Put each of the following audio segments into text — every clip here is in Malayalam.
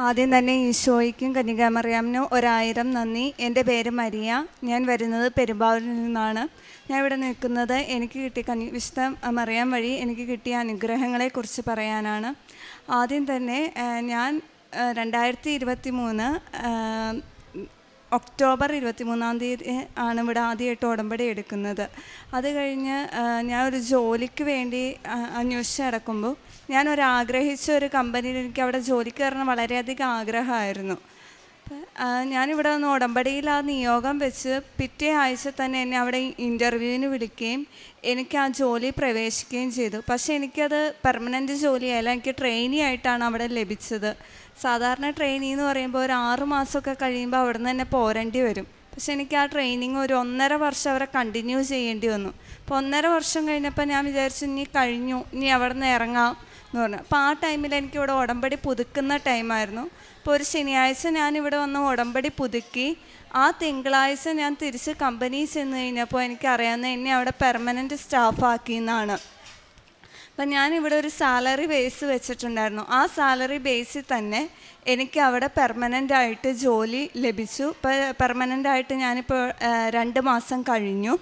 ആദ്യം തന്നെ ഈശോയ്ക്കും കന്യകാമറിയാമിനും 1000 നന്ദി. എൻ്റെ പേര് മരിയ. ഞാൻ വരുന്നത് പെരുമ്പാവൂരിൽ നിന്നാണ്. ഞാൻ ഇവിടെ നിൽക്കുന്നത് എനിക്ക് കിട്ടിയ വിശുദ്ധ മറിയാം വഴി എനിക്ക് കിട്ടിയ അനുഗ്രഹങ്ങളെക്കുറിച്ച് പറയാനാണ്. ആദ്യം തന്നെ ഞാൻ 2023 ഒക്ടോബർ 23 ആണ് ഇവിടെ ആദ്യമായിട്ട് ഉടമ്പടി എടുക്കുന്നത്. അത് കഴിഞ്ഞ് ഞാൻ ഒരു ജോലിക്ക് വേണ്ടി അന്വേഷിച്ച് നടക്കുമ്പോൾ ഞാനൊരാഗ്രഹിച്ച ഒരു കമ്പനിയിൽ എനിക്ക് അവിടെ ജോലിക്ക് കയറണം വളരെയധികം ആഗ്രഹമായിരുന്നു. ഞാനിവിടെ വന്ന് ഉടമ്പടിയിൽ ആ നിയോഗം വെച്ച് പിറ്റേ ആഴ്ച തന്നെ എന്നെ അവിടെ ഇൻ്റർവ്യൂവിന് വിളിക്കുകയും എനിക്ക് ആ ജോലി പ്രവേശിക്കുകയും ചെയ്തു. പക്ഷേ എനിക്കത് പെർമനൻറ്റ് ജോലിയല്ല, എനിക്ക് ട്രെയിനി ആയിട്ടാണ് അവിടെ ലഭിച്ചത്. സാധാരണ ട്രെയിനി എന്ന് പറയുമ്പോൾ ഒരു 6 മാസമൊക്കെ കഴിയുമ്പോൾ അവിടെ നിന്ന് തന്നെ പോരേണ്ടി വരും. പക്ഷെ എനിക്ക് ആ ട്രെയിനിങ് ഒരു 1.5 വർഷം അവരെ കണ്ടിന്യൂ ചെയ്യേണ്ടി വന്നു. അപ്പോൾ 1.5 വർഷം കഴിഞ്ഞപ്പോൾ ഞാൻ വിചാരിച്ചു ഇനി കഴിഞ്ഞു, ഇനി അവിടെ നിന്ന് ഇറങ്ങാം എന്ന് പറഞ്ഞു. അപ്പോൾ ആ ടൈമിൽ എനിക്കിവിടെ ഉടമ്പടി പുതുക്കുന്ന ടൈമായിരുന്നു. അപ്പോൾ ഒരു ശനിയാഴ്ച ഞാനിവിടെ വന്ന് ഉടമ്പടി പുതുക്കി. ആ തിങ്കളാഴ്ച ഞാൻ തിരിച്ച് കമ്പനിയിൽ ചെന്ന് കഴിഞ്ഞപ്പോൾ എനിക്കറിയാവുന്ന എന്നെ അവിടെ പെർമനൻറ്റ് സ്റ്റാഫാക്കിയെന്നാണ്. അപ്പം ഞാനിവിടെ ഒരു സാലറി ബേസ് വെച്ചിട്ടുണ്ടായിരുന്നു. ആ സാലറി ബേസിൽ തന്നെ എനിക്ക് അവിടെ പെർമനൻ്റായിട്ട് ജോലി ലഭിച്ചു. പെർമനൻ്റായിട്ട് ഞാനിപ്പോൾ 2 മാസം കഴിഞ്ഞു.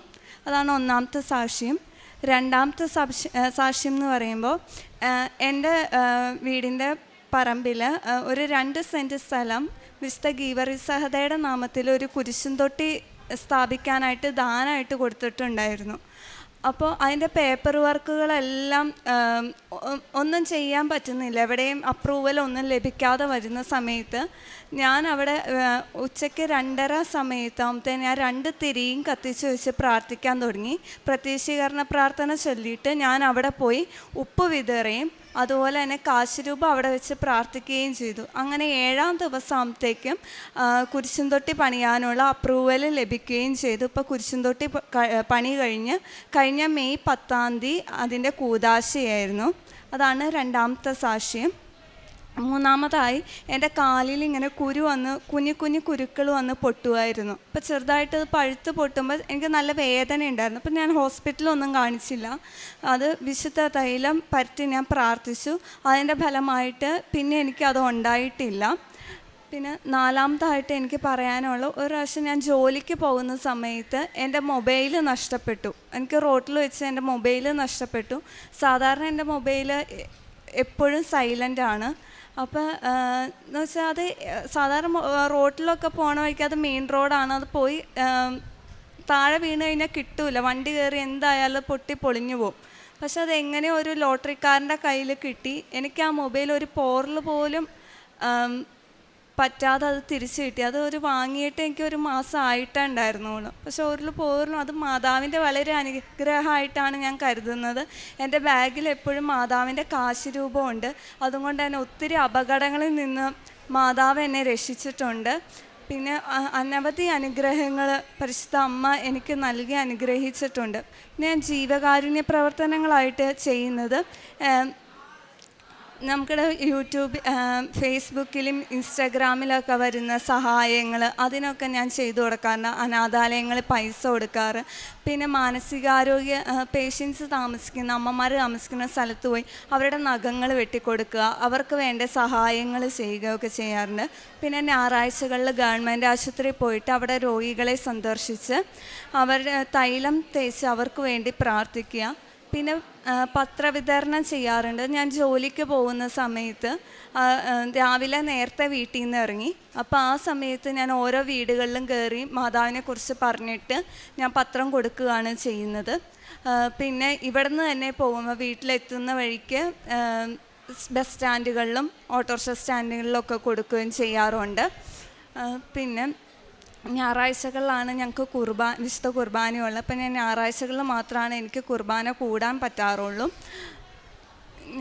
അതാണ് ഒന്നാമത്തെ സാക്ഷ്യം. രണ്ടാമത്തെ സാക്ഷ്യം എന്ന് പറയുമ്പോൾ എൻ്റെ വീടിൻ്റെ പറമ്പിൽ ഒരു 2 സെൻറ്റ് സ്ഥലം വിശുദ്ധ ഗീവറിസഹതയുടെ നാമത്തിൽ ഒരു കുരിശുംതൊട്ടി സ്ഥാപിക്കാനായിട്ട് ദാനമായിട്ട് കൊടുത്തിട്ടുണ്ടായിരുന്നു. അപ്പോൾ അതിൻ്റെ പേപ്പർ വർക്കുകളെല്ലാം ഒന്നും ചെയ്യാൻ പറ്റുന്നില്ല. എവിടെയും അപ്രൂവലൊന്നും ലഭിക്കാതെ വരുന്ന സമയത്ത് ഞാൻ അവിടെ ഉച്ചയ്ക്ക് 2:30 സമയത്താകുമ്പോഴത്തേന് ഞാൻ 2 തിരിയും കത്തിച്ച് വെച്ച് പ്രാർത്ഥിക്കാൻ തുടങ്ങി. പ്രത്യക്ഷീകരണ പ്രാർത്ഥന ചൊല്ലിയിട്ട് ഞാൻ അവിടെ പോയി ഉപ്പ് വിതറുകയും അതുപോലെ തന്നെ കാശുരൂപ അവിടെ വെച്ച് പ്രാർത്ഥിക്കുകയും ചെയ്തു. അങ്ങനെ 7-ാം ദിവസമാകുമ്പോഴത്തേക്കും കുരിശുംതൊട്ടി പണിയാനുള്ള അപ്രൂവൽ ലഭിക്കുകയും ചെയ്തു. ഇപ്പോൾ കുരിശുംതൊട്ടി പണി കഴിഞ്ഞ മെയ് 10 അതിൻ്റെ കൂദാശയായിരുന്നു. അതാണ് രണ്ടാമത്തെ സാക്ഷ്യം. മൂന്നാമതായി എൻ്റെ കാലിൽ ഇങ്ങനെ കുരു വന്ന് കുഞ്ഞു കുരുക്കൾ വന്ന് പൊട്ടുമായിരുന്നു. അപ്പോൾ ചെറുതായിട്ട് അത് പഴുത്ത് പൊട്ടുമ്പോൾ എനിക്ക് നല്ല വേദന ഉണ്ടായിരുന്നു. അപ്പോൾ ഞാൻ ഹോസ്പിറ്റലൊന്നും കാണിച്ചില്ല. അത് വിശുദ്ധ തൈലം പരത്തി ഞാൻ പ്രാർത്ഥിച്ചു. അതിൻ്റെ ഫലമായിട്ട് പിന്നെ എനിക്കത് ഉണ്ടായിട്ടില്ല. പിന്നെ നാലാമതായിട്ട് എനിക്ക് പറയാനുള്ള, ഒരു പ്രാവശ്യം ഞാൻ ജോലിക്ക് പോകുന്ന സമയത്ത് എൻ്റെ മൊബൈൽ നഷ്ടപ്പെട്ടു. എനിക്ക് റോട്ടിൽ വെച്ച് എൻ്റെ മൊബൈൽ നഷ്ടപ്പെട്ടു. സാധാരണ എൻ്റെ മൊബൈൽ എപ്പോഴും സൈലൻ്റാണ്. അപ്പോൾ എന്ന് വെച്ചാൽ അത് സാധാരണ റോട്ടിലൊക്കെ പോകണ വഴിക്ക് അത് മെയിൻ റോഡാണ്. അത് പോയി താഴെ വീണ് കഴിഞ്ഞാൽ കിട്ടൂല, വണ്ടി കയറി എന്തായാലും പൊട്ടി പൊളിഞ്ഞു പോകും. പക്ഷെ അതെങ്ങനെ ഒരു ലോട്ടറിക്കാരൻ്റെ കയ്യിൽ കിട്ടി. എനിക്ക് ആ മൊബൈൽ ഒരു പോറൽ പോലും പറ്റാതെ അത് തിരിച്ചു കിട്ടി. അത് വാങ്ങിയിട്ട് എനിക്ക് 1 മാസം ആയിട്ടേ ഉണ്ടായിരുന്നുള്ളൂ. പക്ഷെ പോലും അത് മാതാവിൻ്റെ വളരെ അനുഗ്രഹമായിട്ടാണ് ഞാൻ കരുതുന്നത്. എൻ്റെ ബാഗിൽ എപ്പോഴും മാതാവിൻ്റെ കാശുരൂപമുണ്ട്. അതുകൊണ്ട് തന്നെ ഒത്തിരി അപകടങ്ങളിൽ നിന്ന് മാതാവ് എന്നെ രക്ഷിച്ചിട്ടുണ്ട്. പിന്നെ അനവധി അനുഗ്രഹങ്ങൾ പരിശുദ്ധ അമ്മ എനിക്ക് നൽകി അനുഗ്രഹിച്ചിട്ടുണ്ട്. ഞാൻ ജീവകാരുണ്യ പ്രവർത്തനങ്ങളായിട്ട് ചെയ്യുന്നത് നമുക്കിടെ ഫേസ്ബുക്കിലും ഇൻസ്റ്റാഗ്രാമിലൊക്കെ വരുന്ന സഹായങ്ങൾ അതിനൊക്കെ ഞാൻ ചെയ്തു കൊടുക്കാറുണ്ട്. അനാഥാലയങ്ങളിൽ പൈസ കൊടുക്കാറ്. പിന്നെ മാനസികാരോഗ്യ പേഷ്യൻസ് താമസിക്കുന്ന അമ്മമാർ താമസിക്കുന്ന സ്ഥലത്ത് പോയി അവരുടെ നഖങ്ങൾ വെട്ടിക്കൊടുക്കുക, അവർക്ക് വേണ്ട സഹായങ്ങൾ ചെയ്യുകയൊക്കെ ചെയ്യാറുണ്ട്. പിന്നെ ഞായറാഴ്ചകളിൽ ഗവൺമെൻറ് ആശുപത്രിയിൽ പോയിട്ട് അവിടെ രോഗികളെ സന്ദർശിച്ച് അവരുടെ തൈലം തേച്ച് അവർക്ക് വേണ്ടി പ്രാർത്ഥിക്കുക. പിന്നെ പത്രവിതരണം ചെയ്യാറുണ്ട്. ഞാൻ ജോലിക്ക് പോകുന്ന സമയത്ത് രാവിലെ നേരത്തെ വീട്ടിൽ നിന്ന് ഇറങ്ങി. അപ്പോൾ ആ സമയത്ത് ഞാൻ ഓരോ വീടുകളിലും കയറി മാതാവിനെക്കുറിച്ച് പറഞ്ഞിട്ട് ഞാൻ പത്രം കൊടുക്കുകയാണ് ചെയ്യുന്നത്. പിന്നെ ഇവിടെ നിന്ന് തന്നെ പോകുമ്പോൾ വീട്ടിലെത്തുന്ന വഴിക്ക് ബസ് സ്റ്റാൻഡുകളിലും ഓട്ടോറിക്ഷ സ്റ്റാൻഡുകളിലൊക്കെ കൊടുക്കുകയും ചെയ്യാറുണ്ട്. പിന്നെ ഞായറാഴ്ചകളിലാണ് ഞങ്ങൾക്ക് വിശുദ്ധ കുർബാനയുള്ളത്. അപ്പം ഞാൻ ഞായറാഴ്ചകളിൽ മാത്രമാണ് എനിക്ക് കുർബാന കൂടാൻ പറ്റാറുള്ളൂ.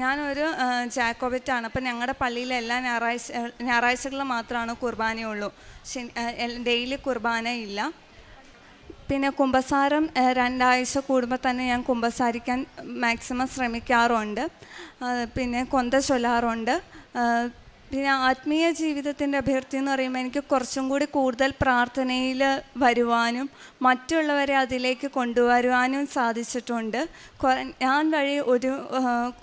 ഞാനൊരു ജാക്കോബറ്റാണ്. അപ്പം ഞങ്ങളുടെ പള്ളിയിൽ എല്ലാ ഞായറാഴ്ചകളിൽ മാത്രമാണ് കുർബാനയുള്ളൂ. ഡെയിലി കുർബാന ഇല്ല. പിന്നെ കുമ്പസാരം 2 ആഴ്ച കൂടുമ്പോൾ തന്നെ ഞാൻ കുമ്പസാരിക്കാൻ മാക്സിമം ശ്രമിക്കാറുണ്ട്. പിന്നെ കൊന്ത ചൊല്ലാറുണ്ട്. പിന്നെ ആത്മീയ ജീവിതത്തിൻ്റെ അഭ്യർത്ഥി എന്ന് പറയുമ്പോൾ എനിക്ക് കുറച്ചും കൂടി കൂടുതൽ പ്രാർത്ഥനയിൽ വരുവാനും മറ്റുള്ളവരെ അതിലേക്ക് കൊണ്ടുവരുവാനും സാധിച്ചിട്ടുണ്ട്. ഞാൻ വഴി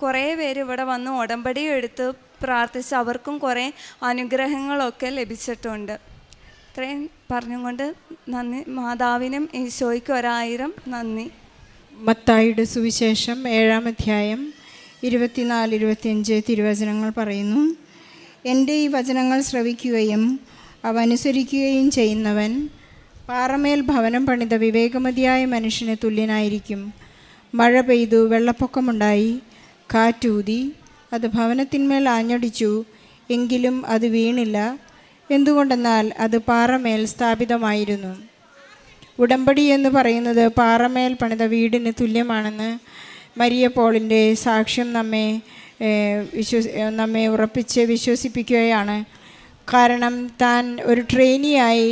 കുറേ പേര് ഇവിടെ വന്ന് ഉടമ്പടി എടുത്ത് പ്രാർത്ഥിച്ച് അവർക്കും കുറേ അനുഗ്രഹങ്ങളൊക്കെ ലഭിച്ചിട്ടുണ്ട്. ഇത്രയും പറഞ്ഞുകൊണ്ട് നന്ദി. മാതാവിനും ഈശോയ്ക്ക് 1000 നന്ദി. മത്തായിയുടെ സുവിശേഷം 7-ാം അധ്യായം 24-25 തിരുവചനങ്ങൾ പറയുന്നു. എൻ്റെ ഈ വചനങ്ങൾ ശ്രവിക്കുകയും അവ അനുസരിക്കുകയും ചെയ്യുന്നവൻ പാറമേൽ ഭവനം പണിത വിവേകമതിയായ മനുഷ്യന് തുല്യനായിരിക്കും. മഴ പെയ്തു, വെള്ളപ്പൊക്കമുണ്ടായി, കാറ്റൂതി, അത് ഭവനത്തിന്മേൽ ആഞ്ഞടിച്ചു, എങ്കിലും അത് വീണില്ല. എന്തുകൊണ്ടെന്നാൽ അത് പാറമേൽ സ്ഥാപിതമായിരുന്നു. ഉടമ്പടി എന്ന് പറയുന്നത് പാറമേൽ പണിത വീടിന് തുല്യമാണെന്ന് മരിയ പോളിൻ്റെ സാക്ഷ്യം നമ്മെ ഉറപ്പിച്ച് വിശ്വസിപ്പിക്കുകയാണ്. കാരണം താൻ ഒരു ട്രെയിനിയായി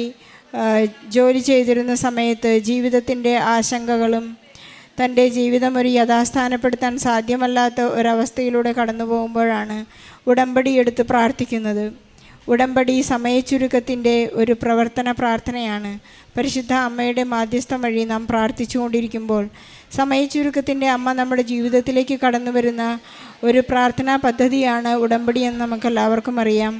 ജോലി ചെയ്തിരുന്ന സമയത്ത് ജീവിതത്തിൻ്റെ ആശങ്കകളും തൻ്റെ ജീവിതം ഒരു യഥാസ്ഥാനപ്പെടുത്താൻ സാധ്യമല്ലാത്ത ഒരവസ്ഥയിലൂടെ കടന്നു പോകുമ്പോഴാണ് ഉടമ്പടി എടുത്ത് പ്രാർത്ഥിക്കുന്നത്. ഉടമ്പടി സമയച്ചുരുക്കത്തിൻ്റെ ഒരു പ്രവർത്തന പ്രാർത്ഥനയാണ്. പരിശുദ്ധ അമ്മയുടെ മാധ്യസ്ഥം വഴി നാം പ്രാർത്ഥിച്ചുകൊണ്ടിരിക്കുമ്പോൾ സമയച്ചുരുക്കത്തിൻ്റെ അമ്മ നമ്മുടെ ജീവിതത്തിലേക്ക് കടന്നു വരുന്ന ഒരു പ്രാർത്ഥനാ പദ്ധതിയാണ് ഉടമ്പടി എന്ന് നമുക്കെല്ലാവർക്കും അറിയാം.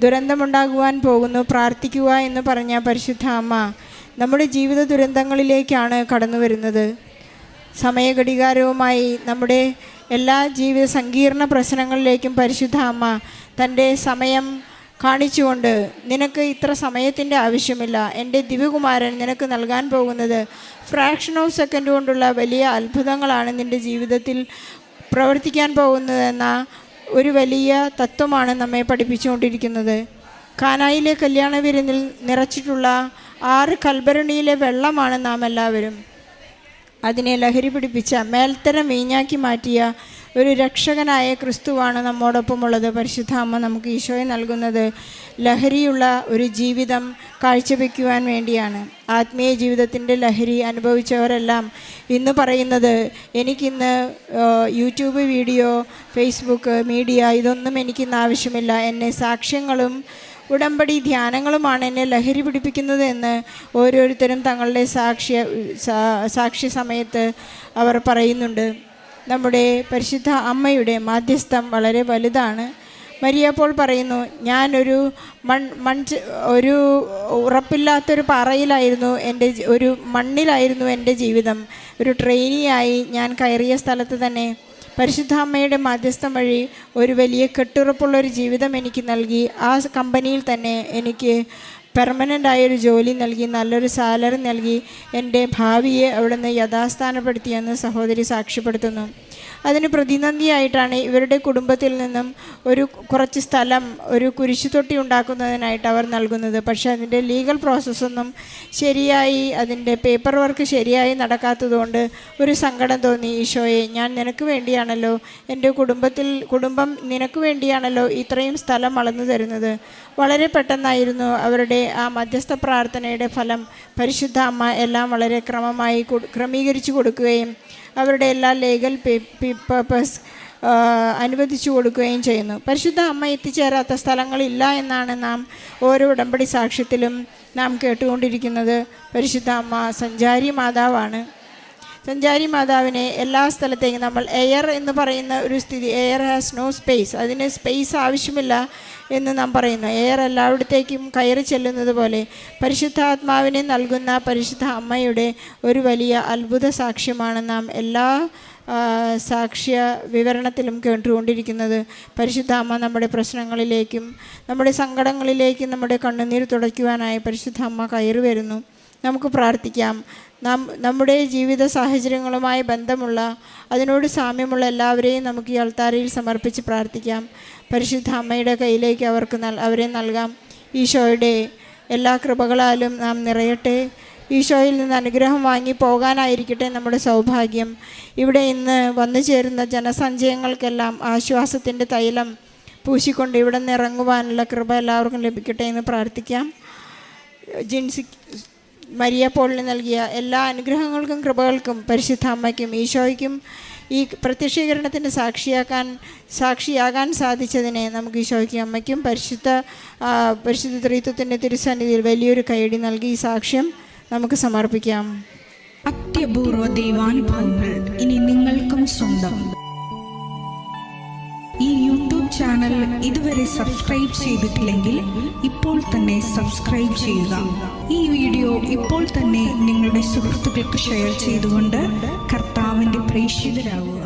ദുരന്തമുണ്ടാകുവാൻ പോകുന്നു, പ്രാർത്ഥിക്കുക എന്ന് പറഞ്ഞ പരിശുദ്ധ അമ്മ നമ്മുടെ ജീവിത ദുരന്തങ്ങളിലേക്കാണ് കടന്നു വരുന്നത്. സമയഘടികാരവുമായി നമ്മുടെ എല്ലാ ജീവിത സങ്കീർണ പ്രശ്നങ്ങളിലേക്കും പരിശുദ്ധ അമ്മ തൻ്റെ സമയം കാണിച്ചുകൊണ്ട്, നിനക്ക് ഇത്ര സമയത്തിൻ്റെ ആവശ്യമില്ല, എൻ്റെ ദിവ്യകുമാരൻ നിനക്ക് നൽകാൻ പോകുന്നത് ഫ്രാക്ഷൻ ഓഫ് സെക്കൻഡ് കൊണ്ടുള്ള വലിയ അത്ഭുതങ്ങളാണ് നിൻ്റെ ജീവിതത്തിൽ പ്രവർത്തിക്കാൻ പോകുന്നതെന്ന ഒരു വലിയ തത്വമാണ് നമ്മെ പഠിപ്പിച്ചുകൊണ്ടിരിക്കുന്നത്. കാനായിലെ കല്യാണ വിരുന്നിൽ നിറച്ചിട്ടുള്ള 6 കൽഭരണിയിലെ വെള്ളമാണ് നാം എല്ലാവരും. അതിനെ ലഹരി പിടിപ്പിച്ച മേൽത്തരം വീഞ്ഞാക്കി മാറ്റിയ ഒരു രക്ഷകനായ ക്രിസ്തുവാണ് നമ്മോടൊപ്പമുള്ളത്. പരിശുദ്ധ അമ്മ നമുക്ക് ഈശോയെ നൽകുന്നത് ലഹരിയുള്ള ഒരു ജീവിതം കാഴ്ചവെക്കുവാൻ വേണ്ടിയാണ്. ആത്മീയ ജീവിതത്തിൻ്റെ ലഹരി അനുഭവിച്ചവരെല്ലാം ഇന്ന് പറയുന്നത്, എനിക്കിന്ന് യൂട്യൂബ് വീഡിയോ, ഫേസ്ബുക്ക്, മീഡിയ ഇതൊന്നും എനിക്കിന്ന് ആവശ്യമില്ല, എന്നെ സാക്ഷ്യങ്ങളും ഉടമ്പടി ധ്യാനങ്ങളുമാണ് എന്നെ ലഹരി പിടിപ്പിക്കുന്നത് എന്ന് ഓരോരുത്തരും തങ്ങളുടെ സാക്ഷ്യ സമയത്ത് അവർ പറയുന്നുണ്ട്. നമ്മുടെ പരിശുദ്ധ അമ്മയുടെ മാധ്യസ്ഥം വളരെ വലുതാണ്. മരിയ പോൾ പറയുന്നു, ഞാനൊരു ഒരു ഉറപ്പില്ലാത്തൊരു പാറയിലായിരുന്നു, ഒരു മണ്ണിലായിരുന്നു എൻ്റെ ജീവിതം. ഒരു ട്രെയിനിയായി ഞാൻ കയറിയ സ്ഥലത്ത് തന്നെ പരിശുദ്ധ അമ്മയുടെ മാധ്യസ്ഥം വഴി ഒരു വലിയ കെട്ടുറപ്പുള്ളൊരു ജീവിതം എനിക്ക് നൽകി. ആ കമ്പനിയിൽ തന്നെ എനിക്ക് പെർമനൻ്റായൊരു ജോലി നൽകി, നല്ലൊരു സാലറി നൽകി, എൻ്റെ ഭാവിയെ അവിടുന്ന് യഥാസ്ഥാനപ്പെടുത്തിയെന്ന് സഹോദരി സാക്ഷ്യപ്പെടുത്തുന്നു. അതിന് പ്രതിനന്ദിയായിട്ടാണ് ഇവരുടെ കുടുംബത്തിൽ നിന്നും കുറച്ച് സ്ഥലം ഒരു കുരിശുതൊട്ടി ഉണ്ടാക്കുന്നതിനായിട്ട് അവർ നൽകുന്നത്. പക്ഷേ അതിൻ്റെ ലീഗൽ പ്രോസസ്സൊന്നും ശരിയായി, അതിൻ്റെ പേപ്പർ വർക്ക് ശരിയായി നടക്കാത്തതുകൊണ്ട് ഒരു സങ്കടം തോന്നി. ഈശോയെ, ഞാൻ നിനക്ക് വേണ്ടിയാണല്ലോ, എൻ്റെ കുടുംബം നിനക്ക് വേണ്ടിയാണല്ലോ ഇത്രയും സ്ഥലം അളന്നു തരുന്നത്. വളരെ പെട്ടെന്നായിരുന്നു അവരുടെ ആ മധ്യസ്ഥ പ്രാർത്ഥനയുടെ ഫലം. പരിശുദ്ധ അമ്മ എല്ലാം വളരെ ക്രമമായി ക്രമീകരിച്ചു കൊടുക്കുകയും അവരുടെ എല്ലാ ലീഗൽ പേപ്പേഴ്സ് അനുവദിച്ചു കൊടുക്കുകയും ചെയ്യുന്നു. പരിശുദ്ധ അമ്മ എത്തിച്ചേരാത്ത സ്ഥലങ്ങളില്ല എന്നാണ് നാം ഓരോ ഉടമ്പടി സാക്ഷ്യത്തിലും നാം കേട്ടുകൊണ്ടിരിക്കുന്നത്. പരിശുദ്ധ അമ്മ സഞ്ചാരി മാതാവാണ്. സഞ്ചാരി മാതാവിനെ എല്ലാ സ്ഥലത്തേക്കും നമ്മൾ എയർ എന്ന് പറയുന്ന ഒരു സ്ഥിതി, എയർ ഹാസ് നോ സ്പേസ്, അതിന് സ്പേസ് ആവശ്യമില്ല എന്ന് നാം പറയുന്നു. എയർ എല്ലായിടത്തേക്കും കയറി ചെല്ലുന്നത് പോലെ പരിശുദ്ധാത്മാവിനെ നൽകുന്ന പരിശുദ്ധ അമ്മയുടെ ഒരു വലിയ അത്ഭുത സാക്ഷ്യമാണ് നാം എല്ലാ സാക്ഷ്യ വിവരണത്തിലും കേട്ടുകൊണ്ടിരിക്കുന്നത്. പരിശുദ്ധ അമ്മ നമ്മുടെ പ്രശ്നങ്ങളിലേക്കും നമ്മുടെ സങ്കടങ്ങളിലേക്കും നമ്മുടെ കണ്ണുനീർ തുടയ്ക്കുവാനായി പരിശുദ്ധ അമ്മ കയറി വരുന്നു. നമുക്ക് പ്രാർത്ഥിക്കാം. നമ്മുടെ ജീവിത സാഹചര്യങ്ങളുമായി ബന്ധമുള്ള, അതിനോട് സാമ്യമുള്ള എല്ലാവരെയും നമുക്ക് ഈ അൾത്താരയിൽ സമർപ്പിച്ച് പ്രാർത്ഥിക്കാം. പരിശുദ്ധ അമ്മയുടെ കയ്യിലേക്ക് അവരെ നൽകാം. ഈശോയുടെ എല്ലാ കൃപകളാലും നാം നിറയട്ടെ. ഈശോയിൽ നിന്ന് അനുഗ്രഹം വാങ്ങി പോകാനായിരിക്കട്ടെ നമ്മുടെ സൗഭാഗ്യം. ഇവിടെ ഇന്ന് വന്നു ചേരുന്ന ജനസഞ്ചയങ്ങൾക്കെല്ലാം ആശ്വാസത്തിൻ്റെ തൈലം പൂശിക്കൊണ്ട് ഇവിടെ നിന്ന് ഇറങ്ങുവാനുള്ള കൃപ എല്ലാവർക്കും ലഭിക്കട്ടെ എന്ന് പ്രാർത്ഥിക്കാം. മരിയ പോളിന് നൽകിയ എല്ലാ അനുഗ്രഹങ്ങൾക്കും കൃപകൾക്കും പരിശുദ്ധ അമ്മയ്ക്കും ഈശോയ്ക്കും ഈ പ്രത്യക്ഷീകരണത്തിൻ്റെ സാക്ഷിയാകാൻ സാധിച്ചതിനെ നമുക്ക് ഈശോയ്ക്കും അമ്മയ്ക്കും പരിശുദ്ധ ത്രിത്വത്തിൻ്റെ തിരുസന്നിധിയിൽ വലിയൊരു കൈയടി നൽകി ഈ സാക്ഷ്യം നമുക്ക് സമർപ്പിക്കാം. അത്യപൂർവ ദൈവാനുഭവങ്ങൾ ഇനി നിങ്ങൾക്കും സ്വന്തം. ഈ യൂട്യൂബ് ചാനൽ ഇതുവരെ സബ്സ്ക്രൈബ് ചെയ്തിട്ടില്ലെങ്കിൽ ഇപ്പോൾ തന്നെ സബ്സ്ക്രൈബ് ചെയ്യുക. ഈ വീഡിയോ ഇപ്പോൾ തന്നെ നിങ്ങളുടെ സുഹൃത്തുക്കൾക്ക് ഷെയർ ചെയ്തുകൊണ്ട് കർത്താവിൻ്റെ പ്രേക്ഷിതരാകുക.